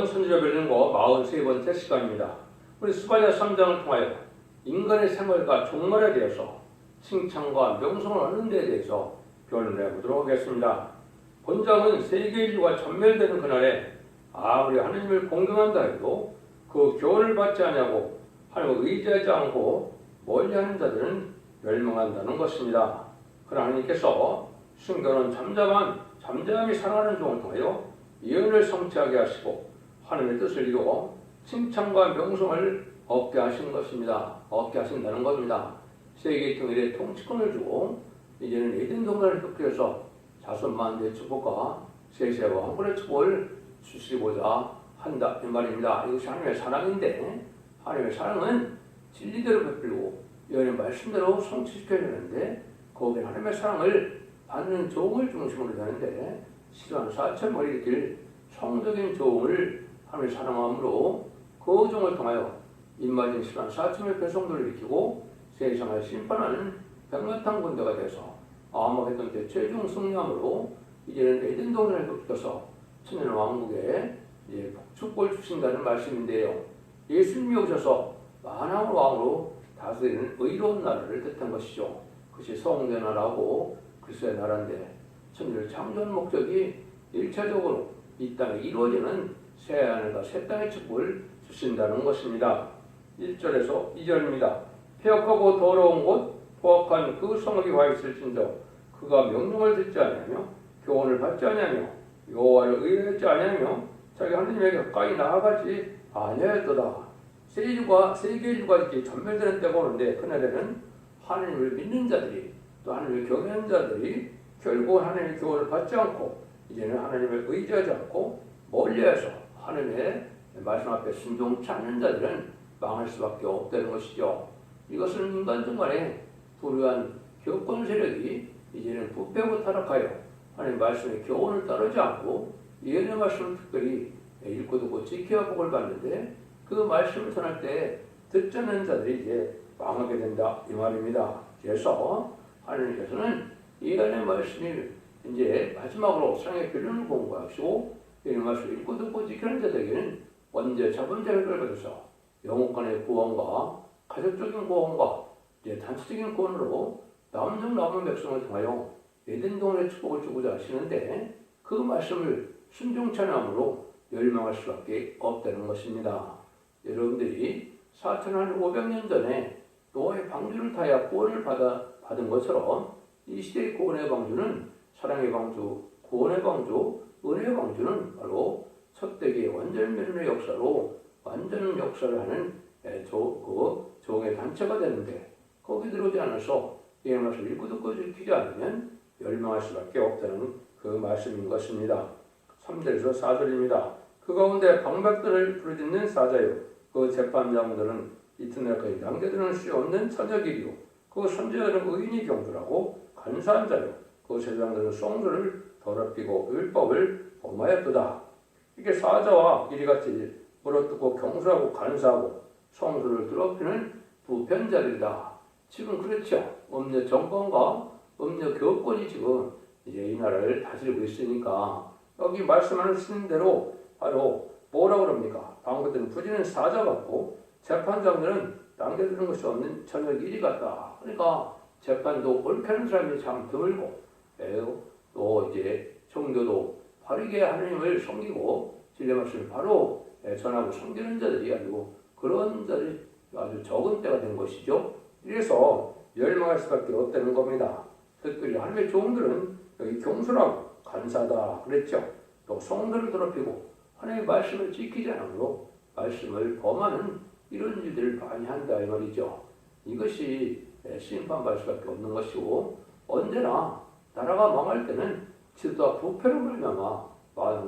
선지자 별능고 43번째 시간입니다. 우리 수발야 3장을 통하여 인간의 생활과 종말에 대해서 칭찬과 명성을 얻는 데에 대해서 교훈을 해보도록 하겠습니다. 본장은 세계 인류가 전멸되는 그날에 아무리 하느님을 공경한다 해도 그 교훈을 받지 않냐고 하나님을 의지하지 않고 멀리하는 자들은 멸망한다는 것입니다. 그러나 하나님께서 순교는 잠잠히 사랑하는 종을 통하여 예언을 성취하게 하시고 하나님의 뜻을 이루어 칭찬과 명성을 얻게 하신 것입니다. 얻게 하신다는 겁니다. 세계 통일에 통치권을 주고 이제는 에덴 동산을 흡수해서 자손만대의 축복과 세세와 한번의 축복을 주시고자 한다 이 말입니다. 이것이 하나님의 사랑인데 하나님의 사랑은 진리대로 베풀고 예언의 말씀대로 성취시켜야 되는데 거기에 하나님의 사랑을 받는 종을 중심으로 되는데 시간 4천머리 일으킬 성적인 종을 하나님의 사랑함으로 그 종을 통하여 입맞은 시간 4천의 배송도를 일으키고 세상을 심판하는 백마탄 군대가 돼서 아모했던 때 최종 승리함으로 이제는 에덴 동산을 흡수해서 천년 왕국에 축복을 주신다는 말씀인데요. 예수님이 오셔서 만왕의 왕으로 다스리는 의로운 나라를 뜻한 것이죠. 그것이 성대 나라고 그리스도의 나라인데 천지를 창조한 목적이 일차적으로 이 땅에 이루어지는 새 하늘과 새 땅의 축복을 주신다는 것입니다. 1절에서 2절입니다. 폐역하고 더러운 곳 포악한 그 성읍이 와 있을진저 그가 명령을 듣지 아니하며 교훈을 받지 아니하며 여호와를 의뢰하지 아니하며 자기 하느님에게 가까이 나아가지 아니하였도다. 세계 인류가 이렇게 전멸되는 때가 오는데 그날에는 하느님을 믿는 자들이 또 하느님을 경외하는 자들이 결국 하나님의 교훈을 받지 않고 이제는 하나님을 의지하지 않고 멀리해서 하나님의 말씀 앞에 순종치 않는 자들은 망할 수밖에 없다는 것이죠. 이것은 인간들 간에 불우한 교권 세력이 이제는 부패하고 타락하여 하나님의 말씀의 교훈을 따르지 않고 예언의 말씀을 특별히 읽고 듣고 지켜야 복을 받는데 그 말씀을 전할 때 듣지 않는 자들이 이제 망하게 된다 이 말입니다. 그래서 하나님께서는 예언의 말씀이 이제 마지막으로 사랑의 결론을 공부하시고 예언의 말씀을 읽고 듣고 지키는 자들에게는 원죄 자본자를 받아서 영혼간의 구원과 가족적인 구원과 이제 단체적인 구원으로 남은 백성을 통하여 에덴 동산의 축복을 주고자 하시는데 그 말씀을 순종치 않음으로 멸망할 수밖에 없다는 것입니다. 여러분들이 4,500년 전에 노아의 방주를 타야 구원을 받은 것처럼 이 시대의 구원의 방주는 사랑의 방주, 구원의 방주, 은혜의 방주는 바로 첫대기의 완전 멸망의 역사로 완전 역사를 하는 종의 단체가 되는데 거기 들어오지 않아서 이 말씀을 읽고 듣고 지키지 않으면 멸망할 수밖에 없다는 그 말씀인 것입니다. 3절에서 4절입니다. 그 가운데 방백들을 부르짖는 사자요 그 재판장들은 이튿날까지 남겨두는 수 없는 천적이요 그 선지자들은 의인이 경주라고 간사한 자요 그 제사장들은 송두를 더럽히고 율법을 범하였도다. 이게 사자와 이리같이 물어뜯고 경수하고 간사하고 송두를 더럽히는 부편자들이다. 지금 그렇죠. 음녀 정권과 음녀 교권이 지금 이제 이 나라를 다스리고 있으니까 여기 말씀하는 대로 바로 뭐라고 그럽니까? 방금들은 부지는 사자 같고 재판장들은 남겨두는 것이 없는 저녁 이리 같다. 그러니까 재판도 옳게 하는 사람이 참 드물고 또 이제 종교도 바르게 하나님을 섬기고 진리 말씀을 바로 전하고 섬기는 자들이 아주 그런 자들이 아주 적은 때가 된 것이죠. 이래서 멸망할 수밖에 없다는 겁니다. 특별히 하나님의 종들은 여기 경솔하고 간사하다 그랬죠. 또 성도를 더럽히고 하나님의 말씀을 지키지 않으므로 말씀을 범하는 이런 일들을 많이 한다 이 말이죠. 이것이 심판받을 수밖에 없는 것이고 언제나 나라가 망할 때는 지도와 부패로 말미암아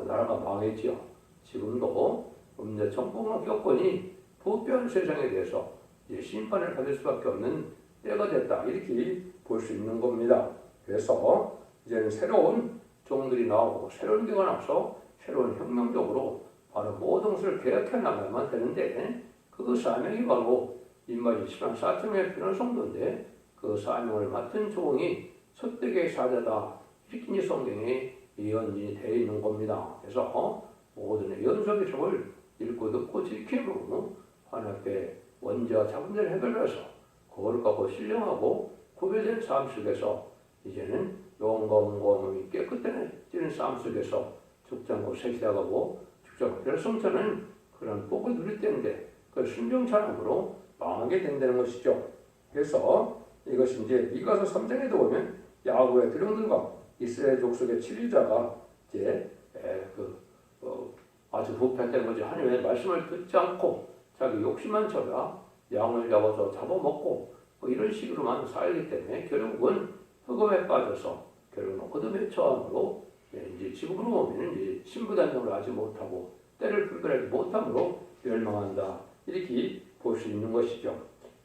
나라가 망했지요. 지금도 음녀 정권과 교권이 부패한 세상에 대해서 이제 심판을 받을 수밖에 없는 때가 됐다 이렇게 볼 수 있는 겁니다. 그래서 이제는 새로운 종들이 나오고 새로운 교가 나와서 새로운 혁명적으로 바로 모든 것을 개혁해 나가야만 되는데 그 사명이 바로 인마지 10만 4천명의 필요한 성도인데 그 사명을 맡은 종이 첫대기의 사자다 이렇게 성경에 예언이 되어 있는 겁니다. 그래서 모든 연속의 속을 읽고 듣고 지키므로 하나님 앞에 원죄와 자문제를 해결해서 그걸 갖고 신령하고 구별된 삶 속에서 이제는 영과 몸이 깨끗해지는 삶 속에서 죽지 않고 세시하고 죽지 않고 별성처는 그런 복을 누릴 때인데 그 순종찬양으로 망하게 된다는 것이죠. 그래서 이것이 이제 미가서 3장에도 보면 야곱의 드령들과 이스라엘 족속의 치리자가 이제 아주 부패했다는 거죠. 하나님의 말씀을 듣지 않고 자기 욕심만 쳐라 양을 잡아서 잡아먹고 이런 식으로만 살기 때문에 결국은 흑암에 빠져서 결국은 어둠의 처함으로 이제 지금으로 보면 이제 신부단장을 하지 못하고 때를 불별하지 못함으로 멸망한다 이렇게 볼 수 있는 것이죠.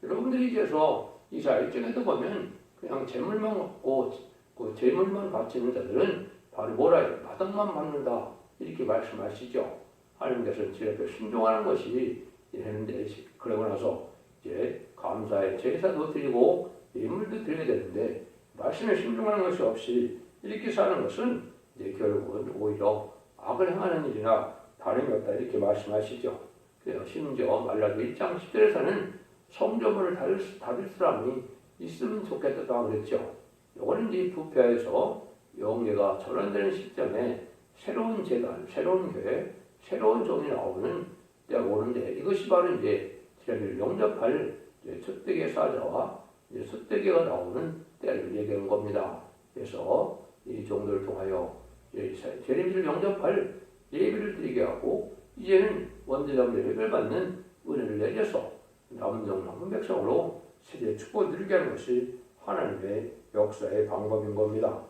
여러분들이 그래서 이사 1장에도 보면 그냥 재물만 갖고 그 재물만 바치는 자들은 바로 뭐라 해요? 바닥만 받는다 이렇게 말씀하시죠. 하나님께서 제 앞에 순종하는 것이 되는데 그러고 나서 이제 감사의 제사도 드리고 예물도 드려야 되는데 말씀에 순종하는 것이 없이 이렇게 사는 것은 이제 결국은 오히려 악을 행하는 일이나 다름이 없다 이렇게 말씀하시죠. 그래서 심지어 말라기 1장 10절에서는 성전문을 닫을 사람이 있으면 좋겠다 그랬죠. 요거는 이제 부패해서 영예가 전환되는 시점에 새로운 재단, 새로운 교회, 새로운 종이 나오는 때가 오는데 이것이 바로 이제 제를 영접할 첫대계 사자와 이제 숫대계가 나오는 때를 얘기하는 겁니다. 그래서 이 종들을 통하여 재림을 영접할 예비를 드리게 하고 이제는 원죄자들의 해결받는 은혜를 내려서 남정 남은 백성으로 세계 축복을 누리게 하는 것이 하나님의 역사의 방법인 겁니다.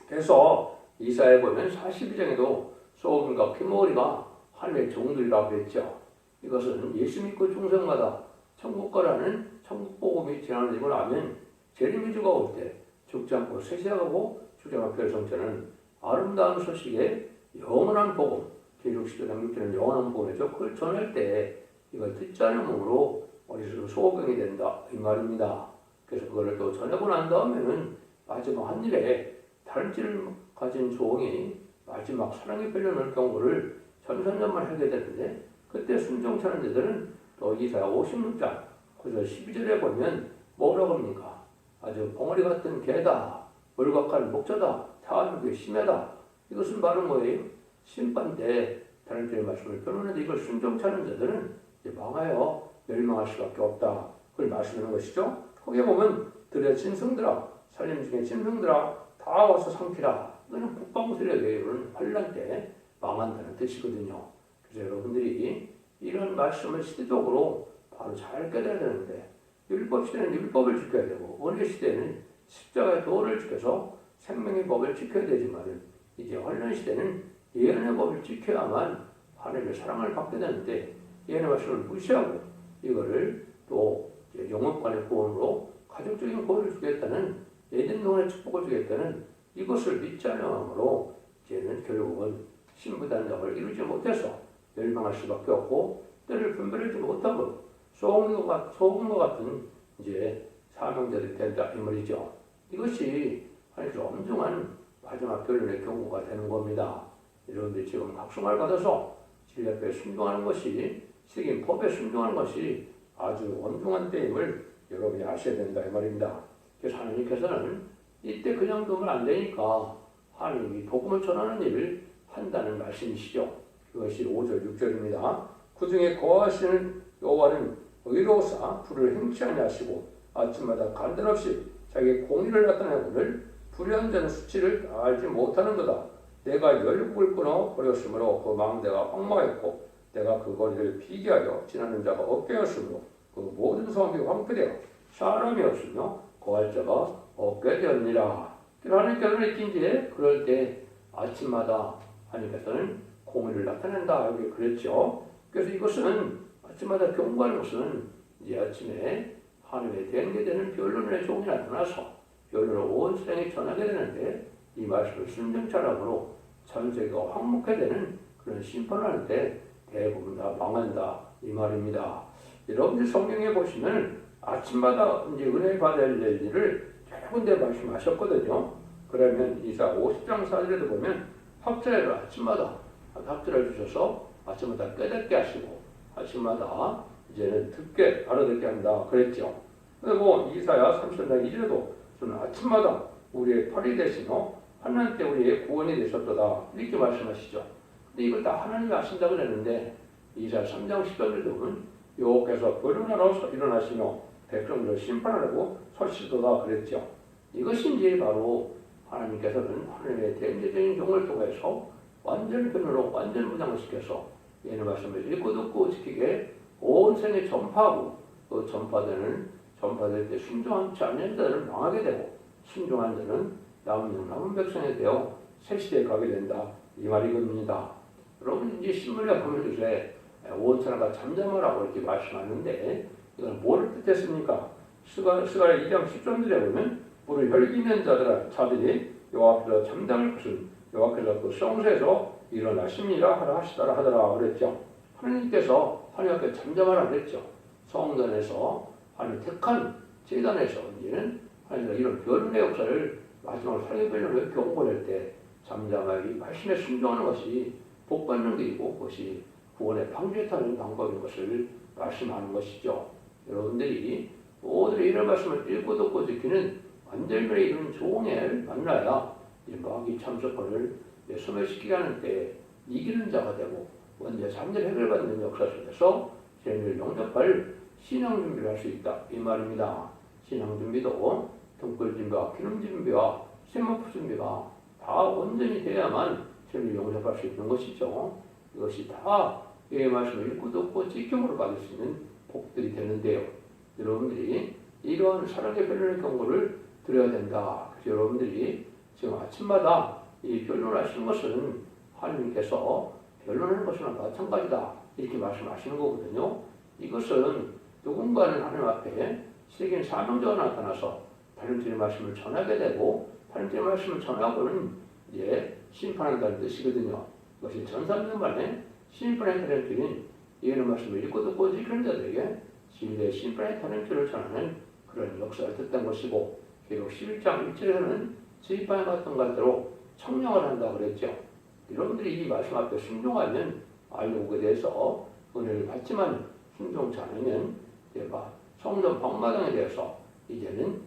그래서 이사야에 보면 42장에도 소금과 피머리가 하나님의 종들이라고 했죠. 이것은 예수 믿고 중생마다 천국 가라는 천국 복음이 지나는 나면 재림주가 올 때 죽지 않고 세세하고 죽지 않고 별성처는 아름다운 소식에 영원한 복음 기록시대장 6절은 영원한 복음이죠. 그걸 전할 때 이걸 듣지 않은 몸으로 어디서 소경이 된다 이 말입니다. 그래서 그거를 또 전하고 난 다음에는 마지막 한 일에 다른 띠를 가진 종이 마지막 사랑의 별려놓을 경우를 전선전만 하게 되는데 그때 순종차는 자들은 또 이사야 56장 9절 12절에 보면 뭐라고 합니까? 아주 봉어리 같은 개다, 물각한 목자다, 타한육의 심해다. 이것은 바로 뭐예요? 심판 때 다른 때의 말씀을 표현하는데 이걸 순종차는 자들은 이제 망하여 멸망할 수밖에 없다. 그걸 말씀하는 것이죠. 거기에 보면 들의 짐승들아, 살림 중에 짐승들아 다 와서 삼키라. 이거는 북방세력의 이런 환란 때 망한다는 뜻이거든요. 그래서 여러분들이 이런 말씀을 시대적으로 바로 잘 깨달아야 되는데 율법 시대는 율법을 지켜야 되고 은혜 시대는 십자가의 도를 지켜서 생명의 법을 지켜야 되지만 이제 환란 시대는 예언의 법을 지켜야만 하나님의 사랑을 받게 되는데 예언의 말씀을 무시하고 이거를 또 영혼간의 구원으로 가족적인 구원을 주겠다는 에덴동안의 축복을 주겠다는 이것을 믿지 않으므로 이제는 결국은 신부단장을 이루지 못해서 멸망할 수밖에 없고 때를 분별하지 못하고 소금과 같은 이제 사명자들이 된다 이 말이죠. 이것이 하나님께서 엄중한 마지막 결론의 경고가 되는 겁니다. 여러분들이 지금 각성을 받아서 진리 앞에 순종하는 것이 세긴 법에 순종하는 것이 아주 엄중한 때임을 여러분이 아셔야 된다 이 말입니다. 그래서 하나님께서는 이때 그냥 두면 안 되니까 하나님이 복음을 전하는 일을 한다는 말씀이시죠. 그것이 5절 6절입니다. 그 중에 거하시는 여호와는 의로우사 불을 행치 아니하시고 아침마다 간단없이 자기의 공의를 나타내거늘 불의한 자는 수치를 알지 못하는 거다. 내가 열국을 끊어 버렸으므로 그 망대가 황망했고 내가 그 거리를 비기하여 지나는 자가 없게 하였으므로 그 모든 성이 황폐되어 사람이 없으며 거할 자가 없게 되었니라. 하나님께서는 이제 그럴 때 아침마다 하나님께서는 공의를 나타낸다 이렇게 그랬죠. 그래서 이것은 아침마다 경고하는 것은 이제 아침에 하나님의 대행되는 변론의 종이 나타나서 변론을 온 세상에 전하게 되는데 이 말씀을 순종차람으로 전 세계가 황목해 되는 그런 심판을 때 대부분 다 망한다 이 말입니다. 여러분들 성경에 보시면 아침마다 이제 은혜 받아야 될 일을 여러 군데 말씀하셨거든요. 그러면 이사 50장 4절에도 보면 학자회를 아침마다 답들을 주셔서 아침마다 깨닫게 하시고 아침마다 이제는 듣게 알아듣게 한다 그랬죠. 그리고 이사야 30장 2절에도 저는 아침마다 우리의 팔이 되시며 하나님께 우리의 구원이 되셨도다 이렇게 말씀하시죠. 근데 이걸 다 하나님이 하신다 그랬는데 이사야 3장 10절에 보면 여호와께서 변론하러 일어나시며 백성들을 심판하려고 서시도다 그랬죠. 이것이 이제 바로 하나님께서는 하나님의 대제적인 종을 통해서 완전 변호로 완전 무장을 시켜서 얘는 말씀을 읽고 듣고 지키게 온 세상에 전파하고 그 전파될 때 순종하지 않는 자들은 망하게 되고 순종한 자는 남은 백성이 되어 새 시대에 가게 된다 이 말이겁니다. 여러분 이제 신문에 보면 요새 온 사람과 잠잠하라고 이렇게 말씀하는데 이건 뭐를 뜻했습니까? 스가랴 2장 10절에 보면 물을 혈기는 자들이 여호와 앞에서 잠잠할 것은 여호와께서 그 성소에서 일어나십니다 하라 하시더라 하더라 그랬죠. 하나님께서 하나님 앞에 잠잠하라 그랬죠. 성전에서 하나님 택한 제단에서 이제는 하나님과 이런 변론의 역사를 마지막으로 사랑의 변론을 경고할 때 잠잠하기 말씀에 순종하는 것이 복받는 길이고 그것이 구원의 방주에 타는 방법인 것을 말씀하는 것이죠. 여러분들이 모두의 이런 말씀을 읽고 듣고 지키는 완전히 이런 종을 만나야 마귀 참석권을 소멸시키게 하는 때 이기는 자가 되고 먼저 잠재를 해결받는 역사 속에서 죄를 영접할 신앙 준비를 할 수 있다 이 말입니다. 신앙 준비도 등불 준비와 기름 준비와 세마포 준비가 다 온전히 돼야만 죄를 영접할 수 있는 것이죠. 이것이 다 이 말씀을 읽고 듣고 지킴으로 받을 수 있는 복들이 되는데요. 여러분들이 이런 사랑의 변론의 경고를 드려야 된다. 그래서 여러분들이 지금 아침마다 이 변론하시는 것은 하나님께서 변론하는 것이나 마찬가지다 이렇게 말씀하시는 거거든요. 이것은 누군가는 하나님 앞에 세계인 사명자가 나타나서 하나님의 말씀을 전하게 되고 하나님의 말씀을 전하고는 이제 심판한다는 뜻이거든요. 이것이 전 3년 만에 심판의 타령길인 이해는 말씀을 읽고 듣고 지키는 자들에게 진리의 심판의 타령길을 전하는 그런 역사를 듣던 것이고 계속 11장 1절에서는 지휘반에 같은 것대로 청량을 한다 그랬죠. 여러분들이 이 말씀 앞에 순종하면 알곡에 대해서 은혜를 받지만 순종치 않으면 성전 방마당에 대해서 이제는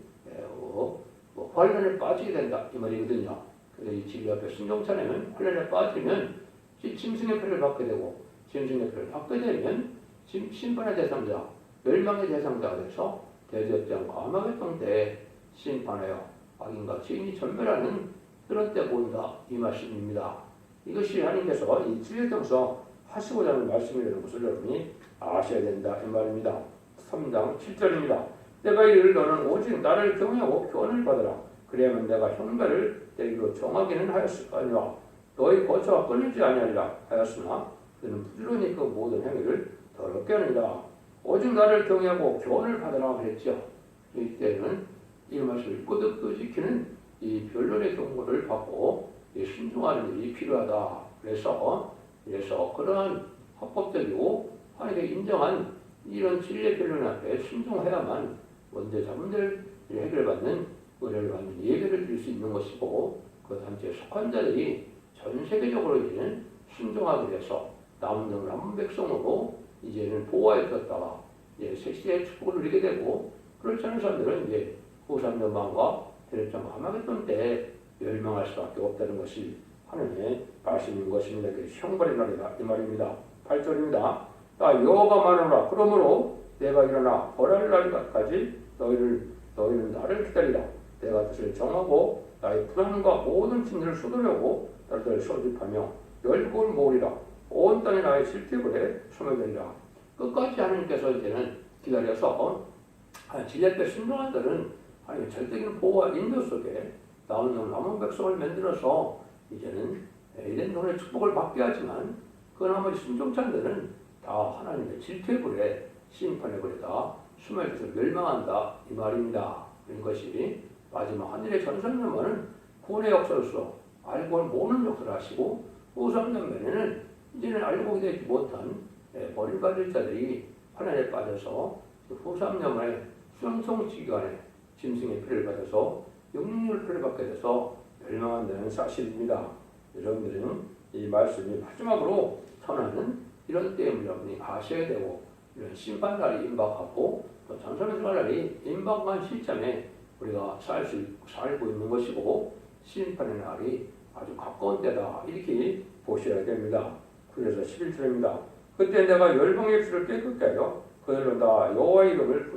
환란에 빠지게 된다 이 말이거든요. 그래서 이 진리 앞에 순종치 않으면 환란에 빠지면 짐승의 표를 받게 되고 짐승의 표를 받게 되면 심판의 대상자, 멸망의 대상자가 돼서 대접장과 아마겟돈 때에 심판하여 악인과 죄인이 전멸하는 그런 때가 온다 이 말씀입니다. 이것이 하나님께서 이 진리정서 하시고자 하는 말씀이라는 것을 여러분이 아셔야 된다 이 말입니다. 3장 7절입니다. 내가 이를 너는 오직 나를 경외하고 교훈을 받으라. 그래야만 내가 형벌을 내기로 정하기는 하였으니와 너희 거처가 끊이지 아니하리라 하였으나 그는 부지런히 그 모든 행위를 더럽게 하느니라. 오직 나를 경외하고 교훈을 받으라 그랬죠. 이때는 이 말씀을 읽고 듣고 지키는 이 변론의 경고를 받고 순종하는 일이 필요하다. 그래서 그러한 합법적이고 하나님께 인정한 이런 진리의 변론 앞에 순종해야만 먼저 자문들 해결받는 의뢰를 받는 예배를 드릴 수 있는 것이고 그 단체에 속한 자들이 전 세계적으로 이제는 순종하게 돼서 남은 백성으로 이제는 보호하였다가 새 시대의 축복을 누리게 되고 그렇지 않은 사람들은 이제 후삼전망과 대립장 아마겟돈 때 멸망할 수밖에 없다는 것이 하나님의 말씀인 것입니다. 형벌의 날이다 이 말입니다. 8절입니다. 나 여호와가 말하노라. 그러므로 내가 일어나 벌할 날까지 너희는 나를 기다리라. 내가 뜻을 정하고 나의 불안과 모든 진리를 쏟으려고 나를 소집하며 열국을 모으리라. 온 땅에 나의 실격을 해 소멸되리라. 끝까지 하나님께서 이제는 기다려서 진리 앞에 순종한 자는 하나님의 절대적인 보호와 인도 속에 남은 백성을 만들어서 이제는 이런 돈의 축복을 받게 하지만 그 나머지 순종치 않은 자는 다 하나님의 질투의 불에 심판의 불에 다 수멸돼서 멸망한다 이 말입니다. 그런 것이 마지막 하늘의 전선면은 구원의 역사로서 알고 모르는 역사를 하시고 후삼전면에는 이제는 알고 되지 못한 버림받을 자들이 환난에 빠져서 후삼년만에 수용성지기간에 짐승의 피를 받아서 영육의 피를 받게 돼서 멸망한다는 사실입니다. 여러분들은 이 말씀이 마지막으로 전하는 이런 때임을 여러분이 아셔야 되고, 이런 심판날이 임박하고 또 전선에 들어갈 날이 임박한 시점에 우리가 살고 있는 것이고, 심판의 날이 아주 가까운 때다, 이렇게 보셔야 됩니다. 그래서 11절입니다. 그때 내가 열방의 피를 깨끗게 하여 그들로 다 여호와의 이름을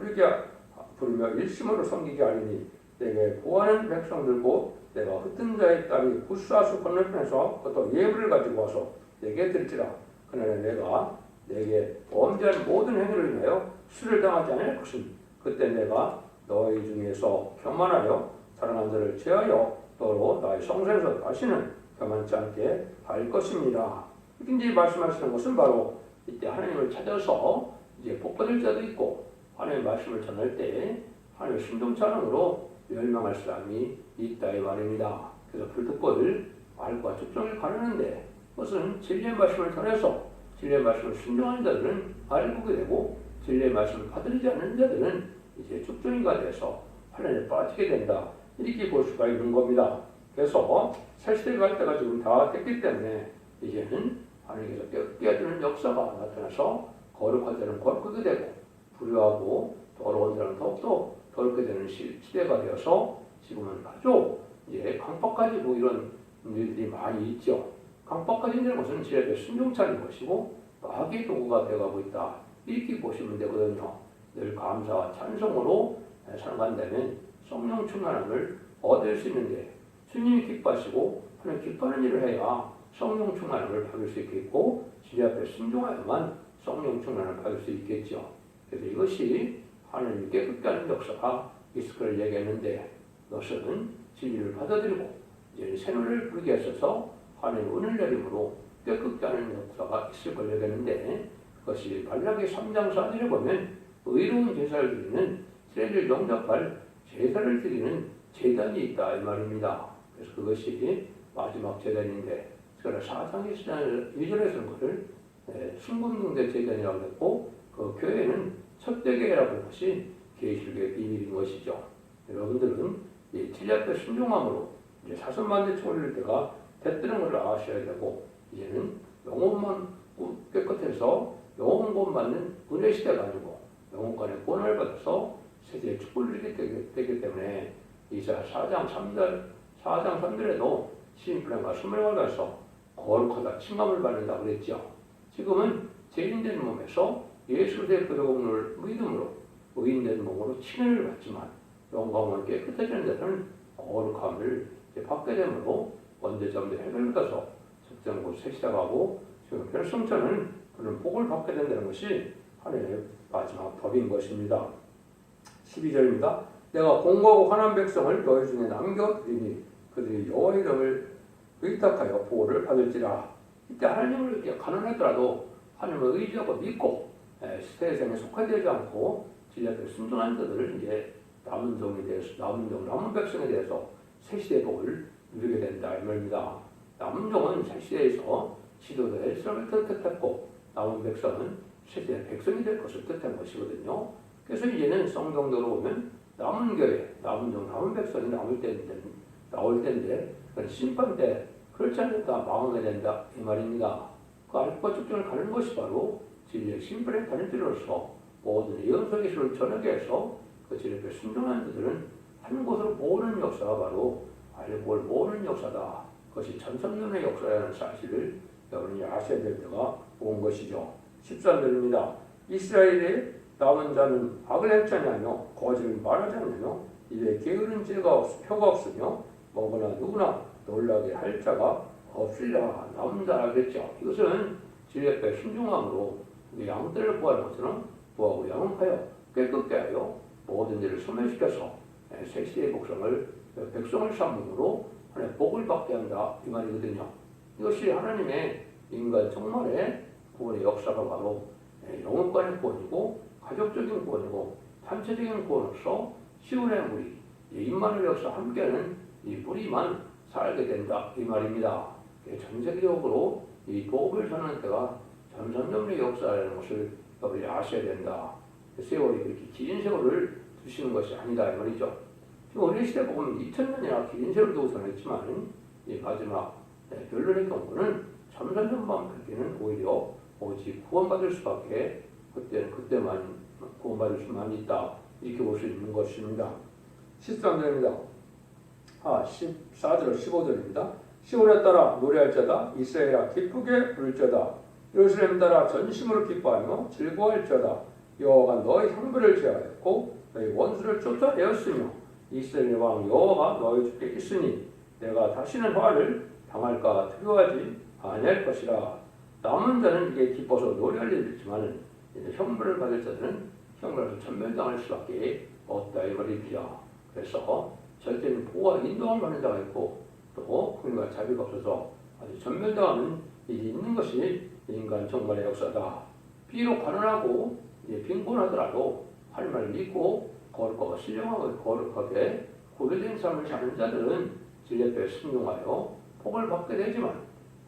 부르며 일심으로 섬기게 하리니, 내게 구하는 백성들고 내가 흩은 자의 딸이 구스아수 건너편에서 또 예물을 가지고 와서 내게 들지라. 그날에 내가 내게 범죄한 모든 행위를 인하여 수를 당하지 않을 것은, 그때 내가 너희 중에서 교만하여 사랑한 자를 제하여 너로 나의 성소에서 다시는 교만치 않게 할 것입니다. 이렇게 말씀하시는 것은 바로 이때 하나님을 찾아서 이제 복받을 자도 있고, 하나님의 말씀을 전할 때 하나님의 순종치 않음으로 멸망할 사람이 있다, 이 말입니다. 그래서 불특보를 말과 죽정을 가르는데, 그것은 진리의 말씀을 전해서 진리의 말씀을 순종하는 자들은 알을 보게 되고, 진리의 말씀을 받들이지 않는 자들은 이제 죽정이가 돼서 환란에 빠지게 된다, 이렇게 볼 수가 있는 겁니다. 그래서 새 시대가 갈 때가 지금 다 됐기 때문에 이제는 하나님께서 깨어드는 역사가 나타나서 거룩한 자는 거룩하게 되고, 불효하고 더러운 자는 더욱더 더럽게 되는 시대가 되어서 지금은 아주 이제 강박가지고 이런 일들이 많이 있죠. 강박가지는 것은 지혜의 순종차는 것이고 마귀의 도구가 되어가고 있다, 이렇게 보시면 되거든요. 늘 감사와 찬송으로 살아간다면 성령 충만함을 얻을 수 있는데, 주님이 기뻐하시고 하나님 기뻐하는 일을 해야 성령 충만함을 받을 수 있겠고, 진리 앞에 순종하여만 성령 충만함을 받을 수 있겠죠. 그래서 이것이 하나님이 깨끗게 하는 역사가 있을 걸 얘기했는데, 그것은 진리를 받아들이고 이제 새 노래를 부르게 하셔서 하나님 은을 내림으로 깨끗게 하는 역사가 있을 걸 얘기했는데, 그것이 발락의 3장 4절에 보면 의로운 제사를 드리는 죄를 용납할 제사를 드리는 제단이 있다, 이 말입니다. 그래서 그것이 마지막 제단인데, 그래서 4장 2절에서는 그것을 순금등대 제단이라고 했고, 그 교회는 첫대교회라고 하는 것이 계시록의 비밀인 것이죠. 여러분들은 이 진리 앞에 순종함으로 이제 사선만대 총을 때가 됐다는 것을 아셔야 되고, 이제는 영혼만 깨끗해서 영혼권 받는 은혜 시대가 아니고 영혼권의 권을 받아서 세대의 축복을 누리게 되기 때문에 이사 4장 3절에도 시인불행과 순명을 받아서 거룩하다 칭함을 받는다고 그랬죠. 지금은 죄인된 몸에서 예수 그리스도의 보혈공로를 믿음으로 의인된 몸으로 칭의를 받지만, 영광을 깨끗해지는 데는 거룩함을 받게 되므로 언제점도 해결받아서 적정 곳 새시작하고 지금 결성처는 그런 복을 받게 된다는 것이 하나님의 마지막 법인 것입니다. 12절입니다. 내가 공고하고 화난 백성을 너희 중에 남겨두리니 그들이 여호와의 이름을 의탁하여 보호를 받을지라. 이때 하나님을 이렇게 가난하더라도 하나님을 의지하고 믿고 세상에 속하되지 않고 진리 앞에 순종한 자들을 이제 남은 백성에 대해서 새 시대의 복을 누리게 된다, 이 말입니다. 남은 종은 새 시대에서 지도자 이스라엘을 뜻했고, 남은 백성은 새 시대의 백성이 될 것을 뜻한 것이거든요. 그래서 이제는 성경대로 보면 남은 교회, 남은 종, 남은 백성이 나올 때인데, 심판 때 그렇지 않다 망하게 된다, 이 말입니다. 그 알과 축전을 가는 것이 바로 진리의 심판에 가는 길로서 모든 예언서 기술을 전하게 해서 그 진리에 순종하는 자들은 한 곳으로 모으는 역사가 바로 알고 모으는 역사다. 그것이 천천년의 역사라는 사실을 여러분이 아셔야 될 때가 온 것이죠. 13절입니다. 이스라엘의 남은 자는 악을 행치 아니하며 거짓을 말하지 않으며 입에 게으른 표가 없으며 먹으나 누구나 놀라게 할 자가 없으리라. 남은 자라 그랬죠. 이것은 진리 앞에 순종함으로 양떼를 구하는 것처럼 구하고 양육하여 깨끗게 하여 모든 일을 소멸시켜서 새 시대의 백성을 삼음으로 하나님의 복을 받게 한다, 이 말이거든요. 이것이 하나님의 인간 정말의 구원의 역사가 바로 영혼간의 구원이고 가족적인 구원이고 단체적인 구원으로서 시온의 무리, 임마누엘 역사 함께하는 이 무리만 살게 된다, 이 말입니다. 전 세계적으로 이 복을 전하는 때가 전선전의 역사라는 것을 여러분이 아셔야 된다. 세월이 그렇게 긴 세월을 두시는 것이 아니다, 이 말이죠. 지금 우리 시대 보면 2000년이나 긴 세월을 두고 전했지만 이 마지막 변론의 경우는 참선전만 펼기는 오히려 오직 구원받을 수밖에 그때만 구원받을 수만 있다. 이렇게 볼 수 있는 것입니다. 13절입니다. 14절, 15절입니다. 시온에 따라 노래할 자다. 이스라엘아 기쁘게 부를자다. 예루살렘 따라 전심으로 기뻐하며 즐거워할자다. 여호와가 너희 형벌을 제하였고 너희 원수를 쫓아내었으며 이스라엘 왕 여호와가 너희 주께 있으니 내가 다시는 화를 당할까 두려워하지 아니할 것이라. 남은 자는 이게 기뻐서 노래할 일이 있지만 형벌을 받을 자들은 형벌에서 천멸당할 수밖에 없다 이 말이죠. 그래서 절대는 보호와 인도함을 받는 자가 있고 또 국민과 자비가 없어서 아주 전멸당하는 일이 있는 것이 인간 정말의 역사다. 비록 가난하고 빈곤하더라도 할 말을 믿고 거룩하고 신령하고 거룩하게 고려된 삶을 사는 자들은 진리 앞에 순종하여 복을 받게 되지만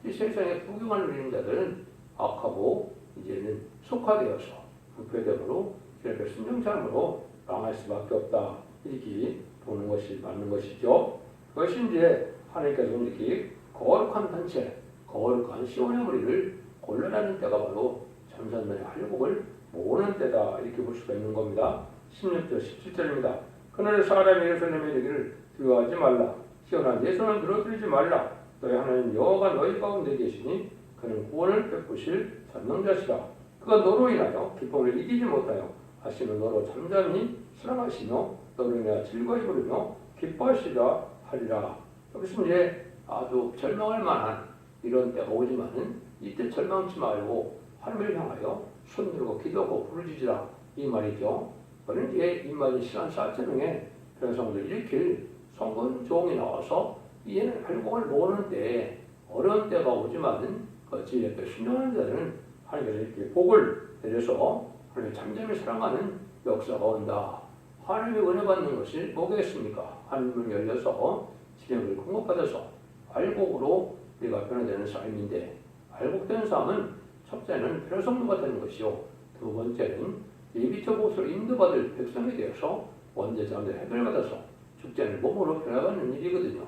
이 세상에 부귀만 누리는 자들은 악하고 이제는 속화되어서 부패됨으로 진리 앞에 순종함으로 망할 수밖에 없다. 이렇게 보는 것이 맞는 것이죠. 그것이 이제 하나님께서 이렇게 거룩한 단체, 거룩한 시온의 무리를 골라내는 때가 바로 참선단의 할복을 모으는 때다. 이렇게 볼 수가 있는 겁니다. 16절, 17절입니다. 그날에 사람이 예루살렘에 이르기를 두려워하지 말라. 시온아 내 손을 늘어뜨리지 말라. 너희 하나님 여호와가 너희 가운데 계시니 그는 구원을 베푸실 전능자시라. 그가 너로 인하여 기쁨을 이기지 못하여 하시는 너로 잠잠히 사랑하시며 너로 인하여 즐거이 부르며 기뻐하시라 하리라. 여기서 이제 아주 절망할 만한 이런 때가 오지만은 이때 절망치 말고 하나님을 향하여 손 들고 기도하고 부르짖으라 이 말이죠. 그는 이제 임마진 시간 사천능에 백성들 일으킬 성군 종이 나와서 이에는 할복을 모으는데 어려운 때가 오지만은 그 진리 앞에 순종하는 자들은 하나님께서 이렇게 복을 내려서 하나님을 잠잠히 사랑하는 역사가 온다. 하나님의 은혜 받는 것이 뭐겠습니까? 하나님을 열려서 진영을 공급받아서 알곡으로 우리가 변화되는 삶인데 알곡된 삶은 첫째는 별성도가 되는 것이요. 두 번째는 예비적 옷을 인도받을 백성이 되어서 원죄 가운데 해결받아서 축제는 몸으로 변화받는 일이거든요.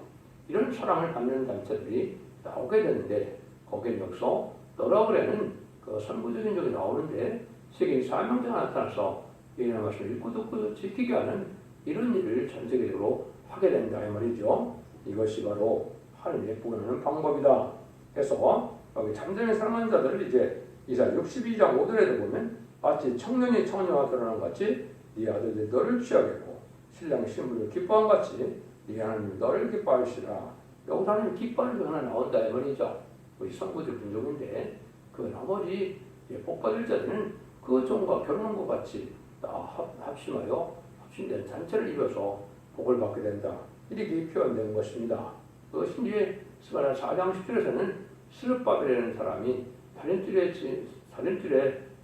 이런 사랑을 받는 단체들이 나오게 되는데 거기에 여기서 너라그래는 그 선구적인 적이 나오는데 세계 사명자가 나타나서 예언의 말씀을 읽고 듣고 지키게 하는 이런 일을 전 세계적으로 하게 된다 이 말이죠. 이것이 바로 하나님의 구원하는 방법이다. 해서 여기 잠잠히 사랑하는 자들을 이제 이사 62장 5절에도 보면 마치 청년이 처녀와 결혼한 같이 네 아들들이 너를 취하겠고 신랑이 신부를 기뻐한 같이 네 하나님 너를 기뻐하시라. 여기서 하나님 기뻐하는 게 하나 나온다 이 말이죠. 우리 성부들 분종인데 그 나머지 복받을 자들은 그 종과 결혼한 것 같이 다 합심된 잔치를 이뤄서 복을 받게 된다. 이렇게 표현된 것입니다. 그것이 이제 스가랴 4장 10절에서는 스룹바벨이라는 사람이 살인줄에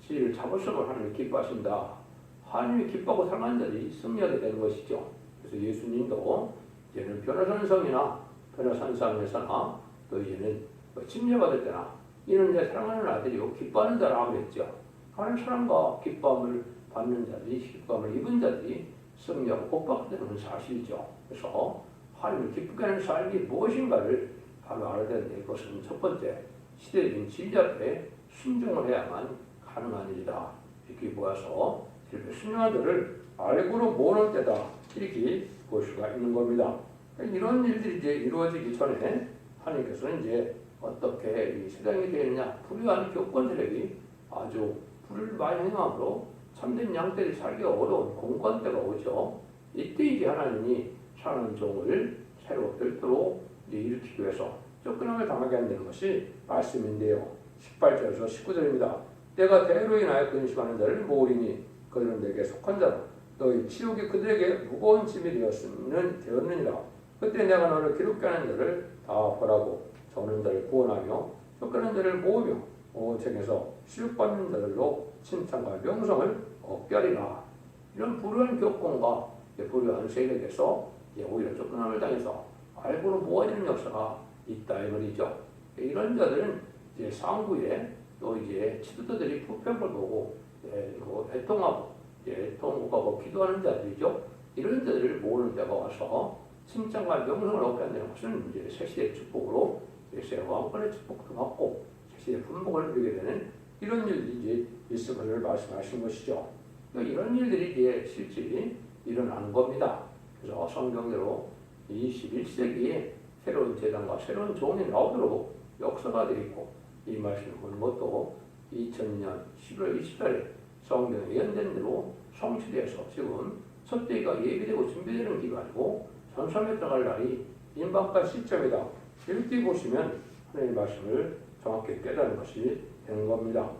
지혜를 잡으심을 하나님이 기뻐하신다. 하나님이 기뻐하고 사랑하는 자들이 승리하게 되는 것이죠. 그래서 예수님도 이제는 변호선성이나 변호산상에서나 또 이제는 침례받을 때나 이는 내 사랑하는 아들이요 기뻐하는 자라 그랬죠. 하나님 사랑과 기뻐함을 받는 자들이 기뻐함을 입은 자들이 승리하고 복받게 되는 사실이죠. 그래서 하나님을 기쁘게 하는 삶이 무엇인가를 바로 알아야 되는데 그것은 첫 번째 시대적인 진리 앞에 순종을 해야만 가능한 일이다. 이렇게 모아서 이렇게 순종한 자를 알고로 모으는 때다. 이렇게 볼 수가 있는 겁니다. 이런 일들이 이제 이루어지기 전에 하나님께서는 이제 어떻게 이 세상이 되느냐 불의한 교권 세력이 아주 불을 많이 행함으로 참된 양떼들이 살기 어려운 공권 때가 오죠. 이때 이제 하나님이 사랑하는 종을 새로 별도로 일으키기 위해서 쫓겨남을 당하게 한다는 것이 말씀인데요. 18절에서 19절입니다. 내가 대로 인하여 근심하는 자를 모으리니 그들은 내게 속한 자라. 너희 치욕이 그들에게 무거운 짐이 되었느니라. 그때 내가 너를 기롭게 하는 자를 다 벌하고 저는 자를 구원하며 쫓겨난 자를 모으며 온 책에서 시육받는 자들로 칭찬과 명성을 얻게 하리라. 이런 불우한 교권과 불우한 세력에서 오히려 쫓겨남을 당해서 알고로 모아지는 역사가 있다 이 말이죠. 이런 자들은 이제 상부에 또 이제 지도자들이 부패한 걸 보고 애통하고 애통하고 기도하는 자들이죠. 이런 자들을 모으는 데가 와서 칭찬과 명성을 얻게 한다는 것은 이제 새 시대의 축복으로 세 왕권의 축복도 받고 세세의 분복을 누리게 되는 이런 일들이 이제 있을 것을 말씀하신 것이죠. 이런 일들이 이제 실제 일어나는 겁니다. 그래서 성경대로 21세기에 새로운 재단과 새로운 종이 나오도록 역사가 되어 있고, 이 말씀을 보는 것도 2000년 11월 20일에 성경에 예언된 대로 성취되어서 지금 첫대기가 예비되고 준비되는 기간이고 전선에 들어갈 날이 임박할 시점이다. 이렇게 보시면 하나님의 말씀을 정확히 깨닫는 것이 되는 겁니다.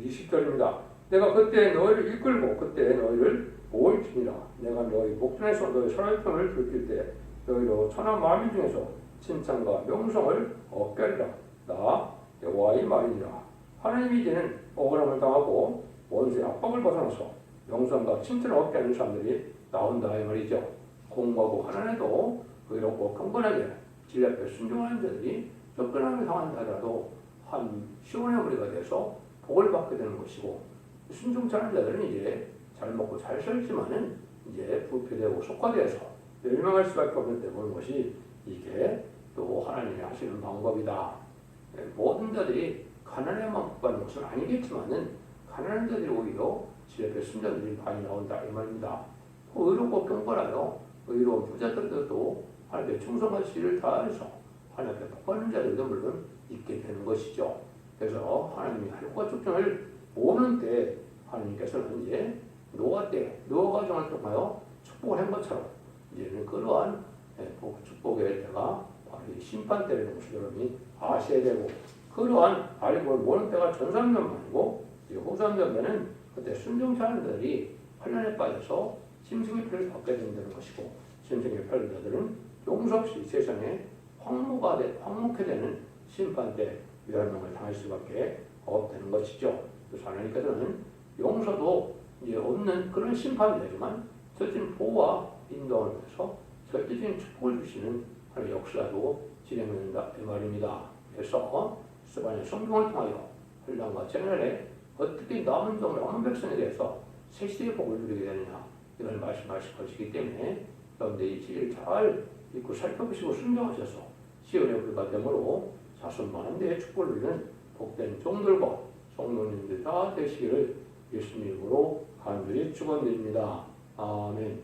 20절입니다. 내가 그때 너희를 이끌고 그때 너희를 보호해주니라. 내가 너희 목전에서 너희 서로의편을 들킬 때 너희로 천한 만민 중에서 칭찬과 명성을 얻게 하리라. 나 여호와의 말이니라. 하나님이 이제는 억울함을 당하고 원수의 압박을 벗어나서 명성과 칭찬을 얻게 하는 사람들이 나온다 이 말이죠. 공부하고 하나님도 의롭고 경건하게 진리 앞에 순종하는 자들이 쫓겨남을 당한다 하더라도 한 시온의 무리가 돼서 복을 받게 되는 것이고, 순종치 않은 자들은 이제 잘 먹고 잘 살지만은 이제 부패되고 속화되어서 멸망할 수밖에 없는 데 보는 것이 이게 또 하나님이 하시는 방법이다. 모든 자들이 가난에만 복받는 것은 아니겠지만은 가난한 자들이 오히려 지 앞에 순전들이 많이 나온다 이 말입니다. 의롭고 경건하여 의로운 부자들도 하나님의 충성과 지를 다해서 하나님 앞에 복받는 자들도 물론 있게 되는 것이죠. 그래서 하나님이 하루과 축전을 모으는 때 하나님께서는 이제 노아 때 노아 가정을 통하여 축복을 한 것처럼 이제는 그러한 축복의 때가 바로 이 심판 때라는 것을 여러분이 아셔야 되고, 그러한 알고 모르는 때가 전산면만이고 후산면에는 그때 순종하는 자들이 환난에 빠져서 짐승의 피를 받게 된다는 것이고, 짐승의 피를 자들은 용서 없이 세상에 황무케 되는 심판 때 멸망을 당할 수밖에 없다는 것이죠. 그래서 하나님께서는 용서도 이제 없는 그런 심판이 되지만 절대적인 보호와 인도를 위해서 절대적인 축복을 주시는 하나의 역사도 진행된다 이 말입니다. 그래서 스바냐 성경을 통하여 환난과 재난에 어떻게 남은 백성에 대해서 세시의 복을 누리게 되느냐 이걸 말씀하실 것이기 때문에 여러분들이 이 지혜를 잘 읽고 살펴보시고 순종하셔서 시온의 불가 됨으로 자손 많은 데에 축복을 누리는 복된 종들과 성도님들 다 되시기를 예수님 이름으로 간절히 축원드립니다. 아멘.